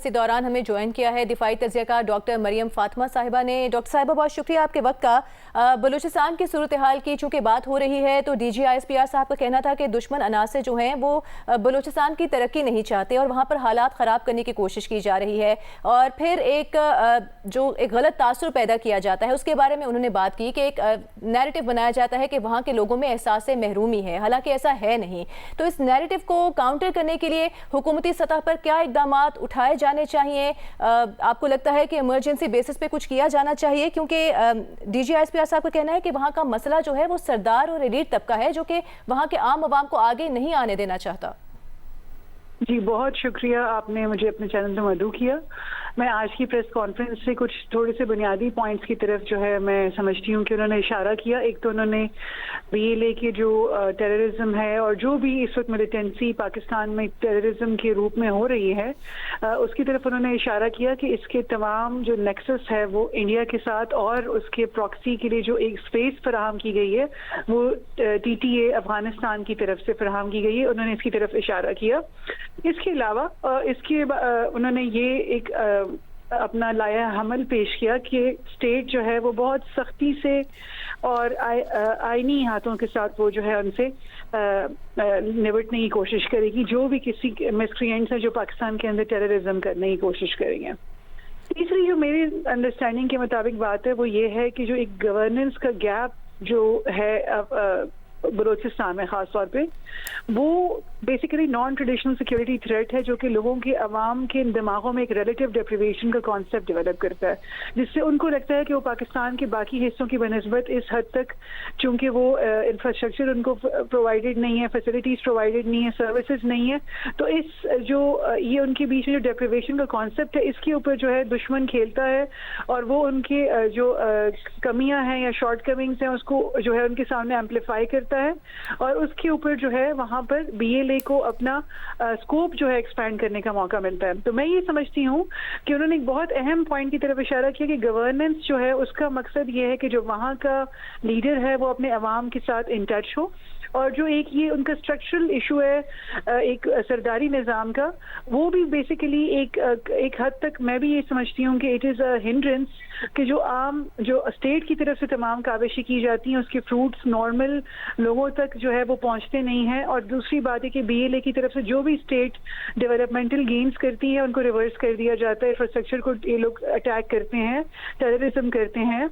اسی دوران ہمیں جوائن کیا ہے دفاعی تجزیہ کار ڈاکٹر مریم فاطمہ صاحبہ نے۔ ڈاکٹر صاحبہ بہت شکریہ آپ کے وقت کا۔ بلوچستان کی صورتحال کی چونکہ بات ہو رہی ہے تو D G I S P R صاحب کا کہنا تھا کہ دشمن عناصر جو ہیں وہ بلوچستان کی ترقی نہیں چاہتے اور وہاں پر حالات خراب کرنے کی کوشش کی جا رہی ہے، اور پھر ایک غلط تاثر پیدا کیا جاتا ہے اس کے بارے میں انہوں نے بات کی کہ ایک نیریٹو بنایا جاتا ہے کہ وہاں کے لوگوں میں احساس محرومی ہے، حالانکہ ایسا ہے نہیں۔ تو اس نیریٹو کو کاؤنٹر کرنے کے لیے حکومتی سطح پر کیا اقدامات اٹھائے جانے چاہیے؟ آپ کو لگتا ہے کہ ایمرجنسی بیسس پہ کچھ کیا جانا چاہیے؟ کیونکہ D G I S P R صاحب کا کہنا ہے کہ وہاں کا مسئلہ جو ہے وہ سردار اور ایلیٹ طبقہ ہے جو کہ وہاں کے عام عوام کو آگے نہیں آنے دینا چاہتا۔ جی بہت شکریہ، آپ نے مجھے اپنے چینل میں مدعو کیا۔ میں آج کی پریس کانفرنس سے کچھ تھوڑے سے بنیادی پوائنٹس کی طرف جو ہے میں سمجھتی ہوں کہ انہوں نے اشارہ کیا۔ ایک تو انہوں نے بی ایل اے کے جو ٹیررزم ہے اور جو بھی اس وقت ملیٹنسی پاکستان میں ٹیررزم کے روپ میں ہو رہی ہے اس کی طرف انہوں نے اشارہ کیا کہ اس کے تمام جو نیکسس ہے وہ انڈیا کے ساتھ اور اس کے پراکسی کے لیے جو ایک سپیس فراہم کی گئی ہے وہ ٹی ٹی اے افغانستان کی طرف سے فراہم کی گئی ہے، انہوں نے اس کی طرف اشارہ کیا۔ اس کے علاوہ انہوں نے یہ ایک اپنا لایا حمل پیش کیا کہ اسٹیٹ جو ہے وہ بہت سختی سے اور آئینی ہاتھوں کے ساتھ وہ جو ہے ان سے نمٹنے کی کوشش کرے گی جو بھی کسی مسکرینٹس ہیں جو پاکستان کے اندر ٹیررزم کرنے کی کوشش کریں گے۔ تیسری جو میری انڈرسٹینڈنگ کے مطابق بات ہے وہ یہ ہے کہ جو ایک گورننس کا گیپ جو ہے بلوچستان میں خاص طور پہ وہ basically non traditional security threat ہے جو کہ لوگوں کے عوام کے دماغوں میں ایک ریلیٹیو ڈیپریویشن کا کانسیپٹ ڈیولپ کرتا ہے، جس سے ان کو لگتا ہے کہ وہ پاکستان کے باقی حصوں کی بنسبت اس حد تک چونکہ وہ انفراسٹرکچر ان کو پرووائڈیڈ نہیں ہے، فیسلٹیز پرووائڈیڈ نہیں ہے، سروسز نہیں ہے، تو اس جو یہ ان کے بیچ میں جو ڈیپریویشن کا کانسیپٹ ہے اس کے اوپر جو ہے دشمن کھیلتا ہے اور وہ ان کے جو کمیاں ہیں یا شارٹ کمنگز ہیں اس کو جو ہے ان کے سامنے ایمپلیفائی کرتا ہے اور اس کے اوپر جو ہے وہاں پر بی ایل اے کو اپنا اسکوپ جو ہے ایکسپینڈ کرنے کا موقع ملتا ہے۔ تو میں یہ سمجھتی ہوں کہ انہوں نے ایک بہت اہم پوائنٹ کی طرف اشارہ کیا کہ گورننس جو ہے اس کا مقصد یہ ہے کہ جو وہاں کا لیڈر ہے وہ اپنے عوام کے ساتھ ان ٹچ ہو، اور جو ایک یہ ان کا اسٹرکچرل ایشو ہے ایک سرداری نظام کا وہ بھی بیسیکلی ایک حد تک میں بھی یہ سمجھتی ہوں کہ اٹ از اے ہنڈرنس کہ جو عام جو اسٹیٹ کی طرف سے تمام کاوشیں کی جاتی ہیں اس کے فروٹس نارمل لوگوں تک جو ہے وہ پہنچتے نہیں ہیں، اور دوسری بات ہے کہ بی ایل اے کی طرف سے جو بھی اسٹیٹ ڈیولپمنٹل گینز کرتی ہے ان کو ریورس کر دیا جاتا ہے، انفراسٹرکچر کو یہ لوگ اٹیک کرتے ہیں، ٹیررزم کرتے ہیں۔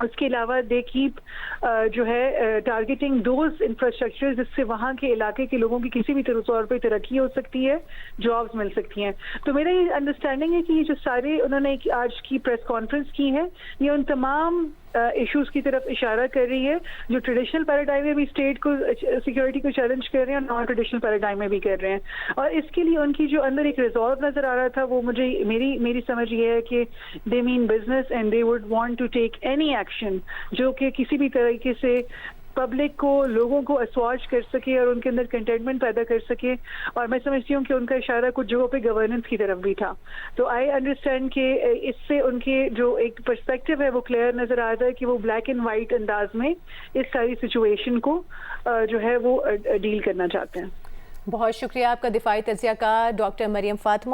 اس کے علاوہ دے کیپ جو ہے ٹارگیٹنگ دوز انفراسٹرکچر جس سے وہاں کے علاقے کے لوگوں کی کسی بھی طور پہ ترقی ہو سکتی ہے، جابز مل سکتی ہیں۔ تو میرا یہ انڈرسٹینڈنگ ہے کہ یہ جو سارے انہوں نے آج کی پریس کانفرنس کی ہے یہ ان تمام ایشوز کی طرف اشارہ کر رہی ہے جو ٹریڈیشنل پیراڈائم میں بھی اسٹیٹ کو سیکورٹی کو چیلنج کر رہے ہیں اور نان ٹریڈیشنل پیراڈائم میں بھی کر رہے ہیں، اور اس کے لیے ان کی جو اندر ایک ریزالو نظر آ رہا تھا وہ مجھے میری سمجھ یہ ہے کہ they mean business and they would want to take any action جو کہ کسی بھی طریقے سے پبلک کو لوگوں کو اسواج کر سکے اور ان کے اندر کنٹینٹمنٹ پیدا کر سکے، اور میں سمجھتی ہوں کہ ان کا اشارہ کچھ جگہوں پہ گورننس کی طرف بھی تھا۔ تو آئی انڈرسٹینڈ کہ اس سے ان کے جو ایک پرسپیکٹو ہے وہ کلیئر نظر آتا ہے کہ وہ بلیک اینڈ وائٹ انداز میں اس ساری سچویشن کو جو ہے وہ ڈیل کرنا چاہتے ہیں۔ بہت شکریہ آپ کا دفاعی تجزیہ کار ڈاکٹر مریم فاطمہ۔